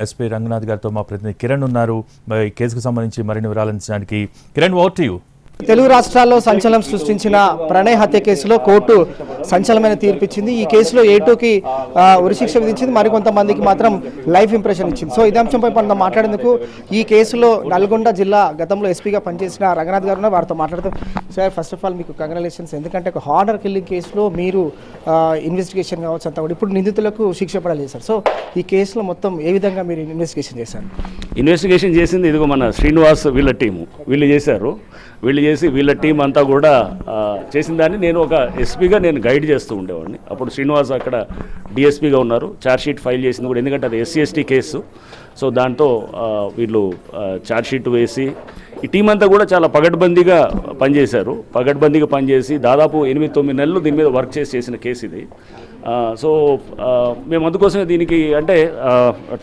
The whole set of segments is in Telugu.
ఎస్పీ రంగనాథ్ గారితో మా ప్రతినిధి కిరణ్ ఉన్నారు. ఈ కేసుకు సంబంధించి మరిన్ని వివరాలు అందించడానికి Kiran, over to you. Telugu రాష్ట్రాల్లో సంచలనం సృష్టించిన ప్రణయ్ హత్య కేసులో కోర్టు సంచలనమైన తీర్పిచ్చింది. ఈ కేసులో A2కి ఉరిశిక్ష విధించింది, మరికొంతమందికి మాత్రం లైఫ్ ఇంప్రెషన్ ఇచ్చింది. సో ఇదే అంశంపై మనం మాట్లాడేందుకు ఈ కేసులో నల్గొండ జిల్లా గతంలో ఎస్పీగా పనిచేసిన రంగనాథ్ గారు ఉన్నారు. వారితో మాట్లాడుతూ సార్, ఫస్ట్ ఆఫ్ ఆల్ మీకు కంగ్రాచులేషన్స్. ఎందుకంటే ఒక హానర్ కిల్లింగ్ కేసులో మీరు ఇన్వెస్టిగేషన్ కావచ్చు అంతా కూడా ఇప్పుడు నిందితులకు శిక్ష పడాలి సార్. సో ఈ కేసులో మొత్తం ఏ విధంగా మీరు ఇన్వెస్టిగేషన్ చేశారు? ఇన్వెస్టిగేషన్ చేసింది ఇదిగో మన శ్రీనివాస్ వీళ్ళ టీము, వీళ్ళు చేశారు. వీళ్ళు చేసి వీళ్ళ టీం అంతా కూడా చేసిన దాన్ని నేను ఒక ఎస్పీగా నేను గైడ్ చేస్తూ ఉండేవాడిని. అప్పుడు శ్రీనివాస్ అక్కడ డిఎస్పీగా ఉన్నారు. ఛార్జ్షీట్ ఫైల్ చేసింది కూడా, ఎందుకంటే అది SC/ST కేసు. సో దాంతో వీళ్ళు ఛార్జ్షీట్ వేసి ఈ టీం అంతా కూడా చాలా పగడ్బందీగా పనిచేశారు. పగడ్బందీగా పనిచేసి దాదాపు 8-9 నెలలు దీని మీద వర్క్ చేసిన కేసు ఇది. సో మేము అందుకోసమే దీనికి అంటే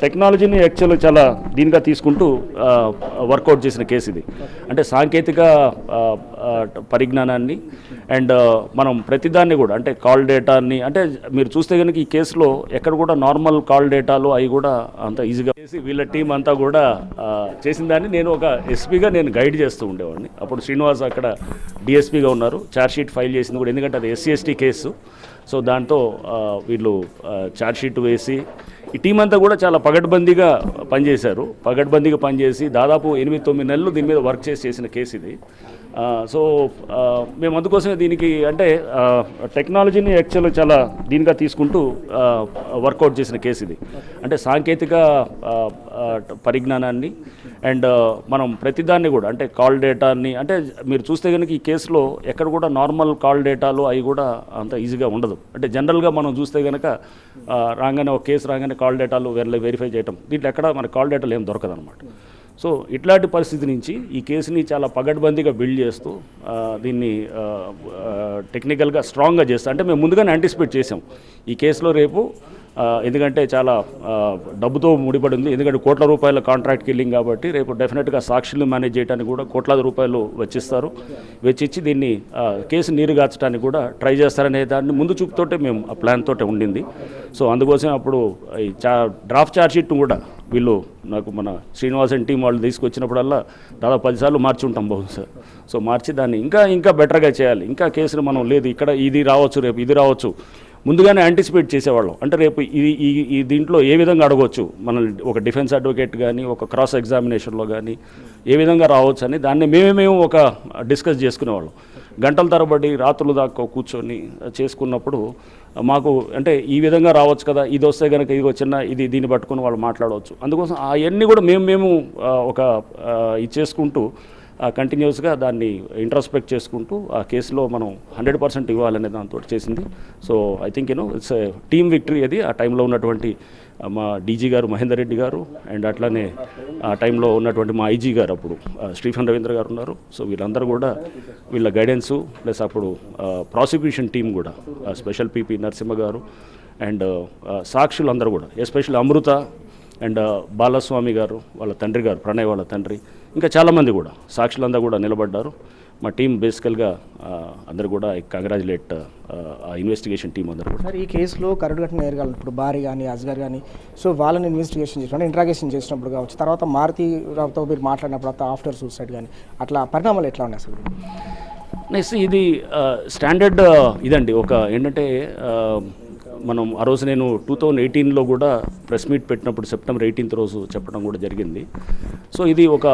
టెక్నాలజీని యాక్చువల్గా చాలా దీనిగా తీసుకుంటూ వర్కౌట్ చేసిన కేసు ఇది. అంటే సాంకేతిక పరిజ్ఞానాన్ని అండ్ మనం ప్రతిదాన్ని కూడా అంటే కాల్ డేటాని అంటే మీరు చూస్తే కనుక ఈ కేసులో ఎక్కడ కూడా నార్మల్ కాల్ డేటాలు అవి కూడా అంత ఈజీగా చేసి వీళ్ళ టీం అంతా కూడా చేసిన దాన్ని నేను ఒక ఎస్పీగా నేను గైడ్ చేస్తూ ఉండేవాడిని. అప్పుడు శ్రీనివాస్ అక్కడ డిఎస్పీగా ఉన్నారు. ఛార్జ్షీట్ ఫైల్ చేసింది కూడా, ఎందుకంటే అది SC/ST కేసు. సో దాంతో వీళ్ళు ఛార్జ్షీట్ వేసి ఈ టీం అంతా కూడా చాలా పగడ్బందీగా పనిచేశారు. పగడ్బందీగా పనిచేసి దాదాపు 8-9 నెలలు దీని మీద వర్క్ చేసిన కేసు ఇది. సో మేము అందుకోసమే దీనికి అంటే టెక్నాలజీని యాక్చువల్గా చాలా దీనిగా తీసుకుంటూ వర్కౌట్ చేసిన కేసు ఇది. అంటే సాంకేతిక పరిజ్ఞానాన్ని అండ్ మనం ప్రతిదాన్ని కూడా అంటే కాల్ డేటాని అంటే మీరు చూస్తే కనుక ఈ కేసులో ఎక్కడ కూడా నార్మల్ కాల్ డేటాలు అవి కూడా అంత ఈజీగా ఉండదు. అంటే జనరల్గా మనం చూస్తే కనుక రాగానే ఒక కేసు రాగానే కాల్ డేటాలు వెరిఫై చేయటం, దీంట్లో ఎక్కడ మన కాల్ డేటాలు ఏం దొరకదు అనమాట. సో ఇట్లాంటి పరిస్థితి నుంచి ఈ కేసుని చాలా పగడ్బందీగా బిల్డ్ చేస్తూ దీన్ని టెక్నికల్గా స్ట్రాంగ్గా చేస్తాం. అంటే మేము ముందుగానే యాంటిసిపేట్ చేసాం ఈ కేసులో రేపు, ఎందుకంటే చాలా డబ్బుతో ముడిపడి ఉంది. ఎందుకంటే కోట్ల రూపాయల కాంట్రాక్ట్ కిల్లింగ్ కాబట్టి రేపు డెఫినెట్గా సాక్షులు మేనేజ్ చేయడానికి కూడా కోట్లాది రూపాయలు వెచ్చిస్తారు. వెచ్చిచ్చి దీన్ని కేసు నీరుగార్చడానికి కూడా ట్రై చేస్తారనే దాన్ని ముందు చూపుతోటే మేము ఆ ప్లాన్ తోటే ఉండింది. సో అందుకోసం అప్పుడు ఈ డ్రాఫ్ట్ ఛార్జ్షీట్ కూడా వీళ్ళు నాకు మన శ్రీనివాసన్ టీం వాళ్ళు తీసుకొచ్చినప్పుడల్లా దాదాపు 10 సార్లు మార్చి ఉంటాం బహుశా. సో మార్చి దాన్ని ఇంకా బెటర్గా చేయాలి. ఇంకా కేసులు మనం లేదు ఇక్కడ ఇది రావచ్చు, రేపు ఇది రావచ్చు, ముందుగానే యాంటిసిపేట్ చేసేవాళ్ళం. అంటే రేపు ఈ దీంట్లో ఏ విధంగా అడగవచ్చు, మన ఒక డిఫెన్స్ అడ్వకేట్ కానీ ఒక క్రాస్ ఎగ్జామినేషన్లో కానీ ఏ విధంగా రావచ్చు అని దాన్ని మేము ఒక డిస్కస్ చేసుకునేవాళ్ళం. గంటల తరబడి రాత్రులు దాకా కూర్చొని చేసుకున్నప్పుడు మాకు అంటే ఈ విధంగా రావచ్చు కదా, ఇది వస్తే కనుక ఇది వచ్చిన దీన్ని పట్టుకుని వాళ్ళు మాట్లాడవచ్చు. అందుకోసం అవన్నీ కూడా మేము ఒక ఇది చేసుకుంటూ కంటిన్యూస్గా దాన్ని ఇంట్రోస్పెక్ట్ చేసుకుంటూ ఆ కేసులో మనం 100% ఇవ్వాలనే దాంతో చేసింది. So I think it's team victory. అది ఆ టైంలో ఉన్నటువంటి మా డీజీ గారు మహేందర్ రెడ్డి గారు అండ్ అట్లానే ఆ టైంలో ఉన్నటువంటి మా ఐజీ గారు అప్పుడు స్టీఫెన్ రవీంద్ర గారు ఉన్నారు. సో వీళ్ళందరూ కూడా వీళ్ళ గైడెన్సు ప్లస్ అప్పుడు ప్రాసిక్యూషన్ టీం కూడా స్పెషల్ పీపీ నరసింహ గారు అండ్ సాక్షులు అందరూ కూడా ఎస్పెషల్లీ అమృత అండ్ బాలస్వామి గారు వాళ్ళ తండ్రి గారు, ప్రణయ్ వాళ్ళ తండ్రి, ఇంకా చాలామంది కూడా సాక్షులందరూ కూడా నిలబడ్డారు. మా టీం బేసికల్గా అందరూ కూడా కంగ్రాచులేట్ ఆ ఇన్వెస్టిగేషన్ టీం అందరూ కూడా. సార్, ఈ కేసులో కరడుగట్టిన నేరగాళ్ళు ఇప్పుడు బారి కానీ అస్గర్ కానీ సో వాళ్ళని ఇన్వెస్టిగేషన్ చేసినప్పుడు ఇంట్రాగేషన్ చేసినప్పుడు కావచ్చు, తర్వాత మారుతిరావుతో మీరు మాట్లాడినప్పుడు ఆఫ్టర్ సూసైడ్ కానీ అట్లా పరిణామాలు ఎట్లా ఉన్నాయి సార్? నెక్స్ట్ ఇది స్టాండర్డ్ ఇదండి. ఒక ఏంటంటే మనం ఆ రోజు నేను 2018లో కూడా ప్రెస్ మీట్ పెట్టినప్పుడు సెప్టెంబర్ 18th రోజు చెప్పడం కూడా జరిగింది. సో ఇది ఒక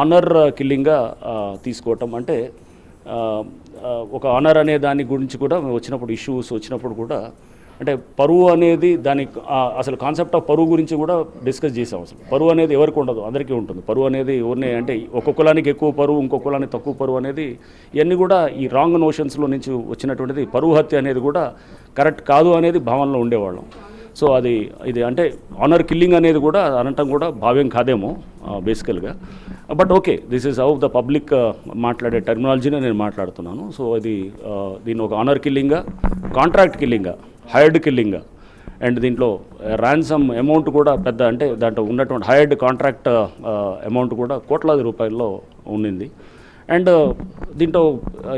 ఆనర్ కిల్లింగ్గా తీసుకోవటం, అంటే ఒక ఆనర్ అనే దాని గురించి కూడా వచ్చినప్పుడు ఇష్యూస్ వచ్చినప్పుడు కూడా అంటే పరువు అనేది దానికి అసలు కాన్సెప్ట్ ఆఫ్ పరువు గురించి కూడా డిస్కస్ చేసాం. అసలు పరువు అనేది ఎవరికి ఉండదు, అందరికీ ఉంటుంది. పరువు అనేది ఎవరిని అంటే ఒక్కొక్క కులానికి ఎక్కువ పరువు, ఇంకొక కులానికి తక్కువ పరువు అనేది ఇవన్నీ కూడా ఈ రాంగ్ నోషన్స్లో నుంచి వచ్చినటువంటిది. పరువు హత్య అనేది కూడా కరెక్ట్ కాదు అనేది భావనలో ఉండేవాళ్ళం. సో ఇది అంటే ఆనర్ కిల్లింగ్ అనేది కూడా అనటం కూడా భావ్యం కాదేమో బేసికల్గా. But okay, this is how the public మాట్లాడే టెర్మినాలజీనే నేను మాట్లాడుతున్నాను. సో దీన్ని ఒక ఆనర్ కిల్లింగ్గా, కాంట్రాక్ట్ కిల్లింగ్గా, హైర్డ్ కిల్లింగ్గా అండ్ దీంట్లో ర్యాన్సమ్ అమౌంట్ కూడా పెద్ద, అంటే దాంట్లో ఉన్నటువంటి హైర్డ్ కాంట్రాక్ట్ అమౌంట్ కూడా కోట్లాది రూపాయల్లో ఉండింది. అండ్ దీంట్లో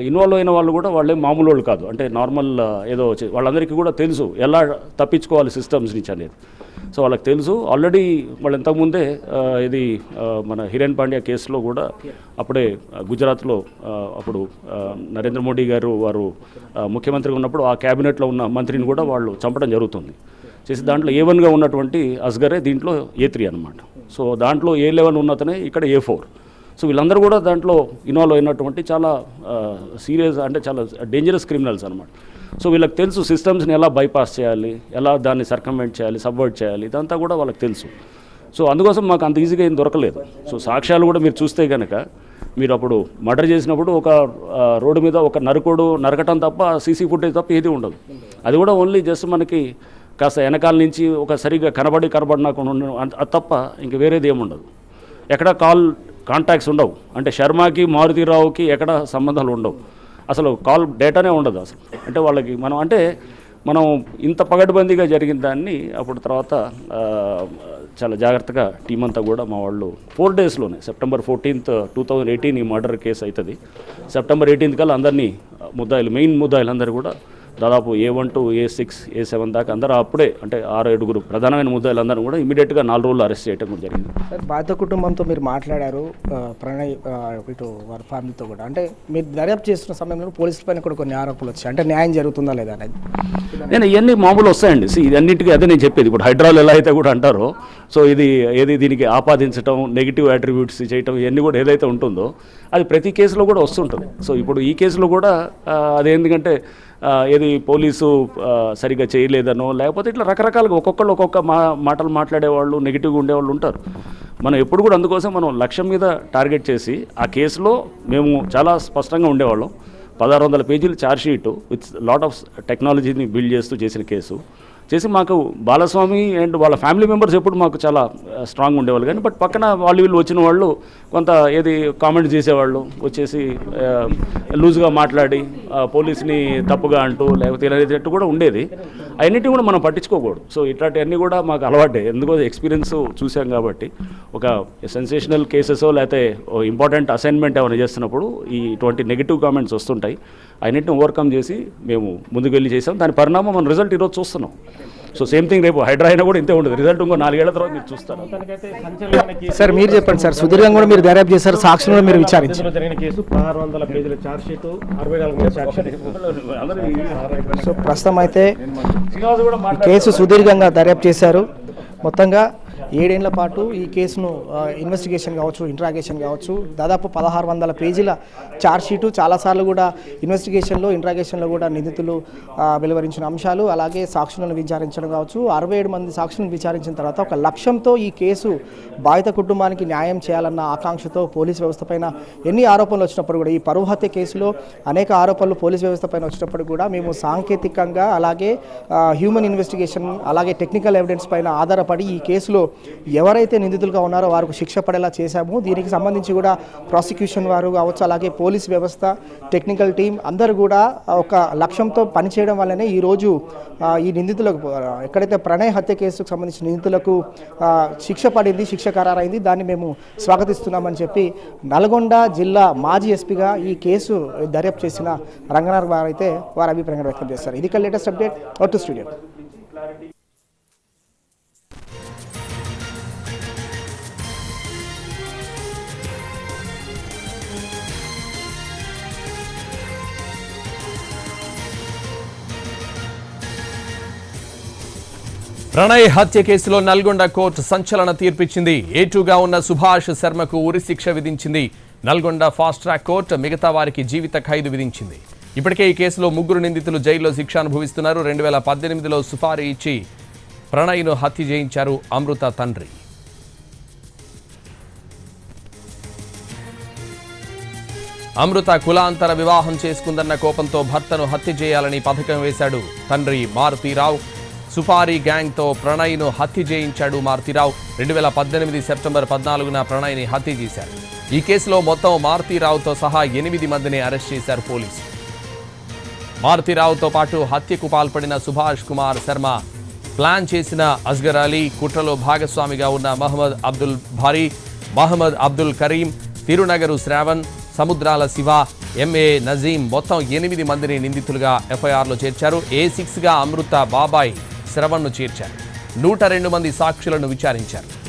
ఇన్వాల్వ్ అయిన వాళ్ళు కూడా వాళ్ళే మామూలు వాళ్ళు కాదు, అంటే నార్మల్ ఏదో వాళ్ళందరికీ కూడా తెలుసు ఎలా తప్పించుకోవాలి సిస్టమ్స్ నుంచి అనేది. సో వాళ్ళకి తెలుసు ఆల్రెడీ వాళ్ళు ఇంతకుముందే ఇది మన హిరేన్ పాండ్యా కేసులో కూడా అప్పుడే గుజరాత్లో అప్పుడు నరేంద్ర మోడీ గారు వారు ముఖ్యమంత్రిగా ఉన్నప్పుడు ఆ క్యాబినెట్లో ఉన్న మంత్రిని కూడా వాళ్ళు చంపడం జరుగుతుంది. చేసి దాంట్లో A1గా ఉన్నటువంటి అస్గరే దీంట్లో A3 అనమాట. సో దాంట్లో A11 ఉన్నతనే ఇక్కడ A4. సో వీళ్ళందరూ కూడా దాంట్లో ఇన్వాల్వ్ అయినటువంటి చాలా సీరియస్ అంటే చాలా డేంజరస్ క్రిమినల్స్ అనమాట. సో వీళ్ళకి తెలుసు సిస్టమ్స్ని ఎలా బైపాస్ చేయాలి, ఎలా దాన్ని సర్కమ్వెంట్ చేయాలి, సబ్వర్ట్ చేయాలి, ఇదంతా కూడా వాళ్ళకి తెలుసు. సో అందుకోసం మాకు అంత ఈజీగా ఏం దొరకలేదు. సో సాక్ష్యాలు కూడా మీరు చూస్తే కనుక మీరు అప్పుడు మర్డర్ చేసినప్పుడు ఒక రోడ్డు మీద ఒక నరకుడు నరకటం తప్ప సీసీ ఫుటేజ్ తప్ప ఏది ఉండదు. అది కూడా ఓన్లీ జస్ట్ మనకి కాస్త వెనకాల నుంచి ఒక సరిగ్గా కనబడినాకుండా అది తప్ప ఇంక వేరేది ఏముండదు. ఎక్కడ కాంటాక్ట్స్ ఉండవు. అంటే శర్మకి మారుతీరావుకి ఎక్కడ సంబంధాలు ఉండవు. అసలు కాల్ డేటానే ఉండదు అసలు. అంటే వాళ్ళకి మనం ఇంత పగడ్బందీగా జరిగిన దాన్ని అప్పుడు తర్వాత చాలా జాగ్రత్తగా టీం అంతా కూడా మా వాళ్ళు 4 డేస్లోనే September 14th, 2018 ఈ మర్డర్ కేసు అవుతుంది. September 18th కల్లా అందరినీ మెయిన్ ముద్దాయిలు అందరూ కూడా దాదాపు A1 to A6, A7 దాకా అందరూ అప్పుడే అంటే 6-7 ప్రధానమైన ముద్దాయిలందరూ కూడా ఇమీడియట్గా 4 రోజులు అరెస్ట్ చేయడం కూడా జరిగింది. సార్, బాధిత కుటుంబంతో మీరు మాట్లాడారు, ప్రణయ్ ఇటు వారి ఫ్యామిలీతో కూడా. అంటే మీరు దర్యాప్తు చేస్తున్న సమయంలో పోలీసుల పైన కూడా కొన్ని ఆరోపణలు వచ్చాయి. అంటే న్యాయం జరుగుతుందా లేదా అనేది నేను ఇవన్నీ మామూలు వస్తాయండి. ఇదన్నిటికీ అదే నేను చెప్పేది. ఇప్పుడు హైడ్రాల్ ఎలా అయితే కూడా అంటారో, సో ఇది దీనికి ఆపాదించడం, నెగిటివ్ అట్రిబ్యూట్స్ చేయటం, ఇవన్నీ కూడా ఏదైతే ఉంటుందో అది ప్రతి కేసులో కూడా వస్తుంటుంది. సో ఇప్పుడు ఈ కేసులో కూడా అదేందుకంటే ఏది పోలీసు సరిగ్గా చేయలేదనో లేకపోతే ఇట్లా రకరకాలుగా ఒక్కొక్క మాటలు మాట్లాడేవాళ్ళు, నెగిటివ్గా ఉండేవాళ్ళు ఉంటారు. మనం ఎప్పుడు కూడా అందుకోసం మనం లక్ష్యం మీద టార్గెట్ చేసి ఆ కేసులో మేము చాలా స్పష్టంగా ఉండేవాళ్ళం. 1600 పేజీలు ఛార్జ్షీటు విత్ లాట్ ఆఫ్ టెక్నాలజీని బిల్డ్ చేస్తూ చేసిన కేసు చేసి మాకు బాలస్వామి అండ్ వాళ్ళ ఫ్యామిలీ మెంబర్స్ ఎప్పుడు మాకు చాలా స్ట్రాంగ్ ఉండేవాళ్ళు. కానీ బట్ పక్కన వీళ్ళు వచ్చిన వాళ్ళు కొంత ఏది కామెంట్ చేసేవాళ్ళు, వచ్చేసి లూజ్గా మాట్లాడి పోలీస్ని తప్పుగా అంటూ లేకపోతే ఇలా కూడా ఉండేది. అవన్నిటి కూడా మనం పట్టించుకోకూడదు. సో ఇట్లాంటివన్నీ కూడా మాకు అలవాటే. ఎందుకో ఎక్స్పీరియన్స్ చూసాం కాబట్టి ఒక సెన్సేషనల్ కేసెస్ లేకపోతే ఇంపార్టెంట్ అసైన్మెంట్ ఏమైనా చేస్తున్నప్పుడు ఇటువంటి నెగిటివ్ కామెంట్స్ వస్తుంటాయి. అవన్నింటిని ఓవర్కమ్ చేసి మేము ముందుకు వెళ్ళి చేసాం. దాని పరిణామం మన రిజల్ట్ ఈరోజు చూస్తున్నాం. సో సేమ్ థింగ్ రేపు హైడ్రా అయినా కూడా ఇంతే ఉంటుంది. రిజల్ట్ ఇంకో 4 ఏళ్ల తర్వాత మీరు చూస్తారు. సార్ మీరు చెప్పండి సార్, సుదీర్ఘంగా కూడా మీరు దర్యాప్తు చేశారు, సాక్షులు కూడా మీరు విచారించారు. జరిగిన కేసు 1600 పేజీల ఛార్జ్ షీట్, 64 మంది సాక్షులు. సో ప్రస్తుతం అయితే ఈ కేసు సుదీర్ఘంగా దర్యాప్తు చేశారు. మొత్తంగా 7 ఏళ్ల పాటు ఈ కేసును ఇన్వెస్టిగేషన్ కావచ్చు, ఇంట్రాగేషన్ కావచ్చు, దాదాపు 1600 పేజీల ఛార్జ్షీటు, చాలాసార్లు కూడా ఇన్వెస్టిగేషన్లో ఇంట్రాగేషన్లో కూడా నిందితులు వెలువరించిన అంశాలు, అలాగే సాక్షులను విచారించడం కావచ్చు. 67 మంది సాక్షులను విచారించిన తర్వాత ఒక లక్ష్యంతో ఈ కేసు బాధిత కుటుంబానికి న్యాయం చేయాలన్న ఆకాంక్షతో పోలీస్ వ్యవస్థ పైన ఎన్ని ఆరోపణలు వచ్చినప్పుడు కూడా, ఈ పరువు హత్య కేసులో అనేక ఆరోపణలు పోలీస్ వ్యవస్థ పైన వచ్చినప్పుడు కూడా మేము సాంకేతికంగా అలాగే హ్యూమన్ ఇన్వెస్టిగేషన్ అలాగే టెక్నికల్ ఎవిడెన్స్ పైన ఆధారపడి ఈ కేసులో ఎవరైతే నిందితులుగా ఉన్నారో వారికి శిక్ష పడేలా చేశాము. దీనికి సంబంధించి కూడా ప్రాసిక్యూషన్ వారు కావచ్చు, అలాగే పోలీస్ వ్యవస్థ, టెక్నికల్ టీం అందరూ కూడా ఒక లక్ష్యంతో పనిచేయడం వల్లనే ఈరోజు ఈ నిందితులకు ఎక్కడైతే ప్రణయ్ హత్య కేసుకు సంబంధించిన నిందితులకు శిక్ష పడింది, శిక్ష ఖరారైంది. దాన్ని మేము స్వాగతిస్తున్నామని చెప్పి నల్గొండ జిల్లా మాజీ ఎస్పీగా ఈ కేసు దర్యాప్తు చేసిన రంగనాథ్ గారు అయితే వారి అభిప్రాయం వ్యక్తం చేస్తారు. ఇది latest update. Out to studio. Pranay హత్య కేసులో నల్గొండ కోర్టు సంచలన తీర్పిచ్చింది. A2గా ఉన్న సుభాష్ శర్మకు ఉరిశిక్ష విధించింది. నల్గొండ ఫాస్ట్ ట్రాక్ కోర్టు మిగతా వారికి జీవిత ఖైదు విధించింది. ఇప్పటికే ఈ కేసులో 3 నిందితులు జైల్లో శిక్ష అనుభవిస్తున్నారు. 2018లో సుపారీ ఇచ్చి ప్రణయ్ను హత్య చేయించారు అమృత తండ్రి. అమృత కులాంతర వివాహం చేసుకుందన్న కోపంతో భర్తను హత్య చేయాలని పథకం వేశాడు తండ్రి మారుతీరావు. సుపారీ గ్యాంగ్తో ప్రణయ్ను హత్య చేయించాడు మారుతీరావు. 2018 సెప్టెంబర్ 14న ప్రణయ్ని హత్య చేశారు. ఈ కేసులో మొత్తం మారుతీరావుతో సహా 8 మందిని అరెస్ట్ చేశారు పోలీసులు. మారుతీరావుతో పాటు హత్యకు పాల్పడిన సుభాష్ కుమార్ శర్మ, ప్లాన్ చేసిన అస్గర్ అలీ, కుట్రలో భాగస్వామిగా ఉన్న మహమ్మద్ అబ్దుల్ భారీ, మహమ్మద్ అబ్దుల్ కరీం, తిరునగరు శ్రావణ్, సముద్రాల శివ, ఎంఏ నజీం మొత్తం 8 మందిని నిందితులుగా ఎఫ్ఐఆర్లో చేర్చారు. A6గా అమృత బాబాయ్ శ్రవణ్ను చేర్చారు. 102 మంది సాక్షులను విచారించారు.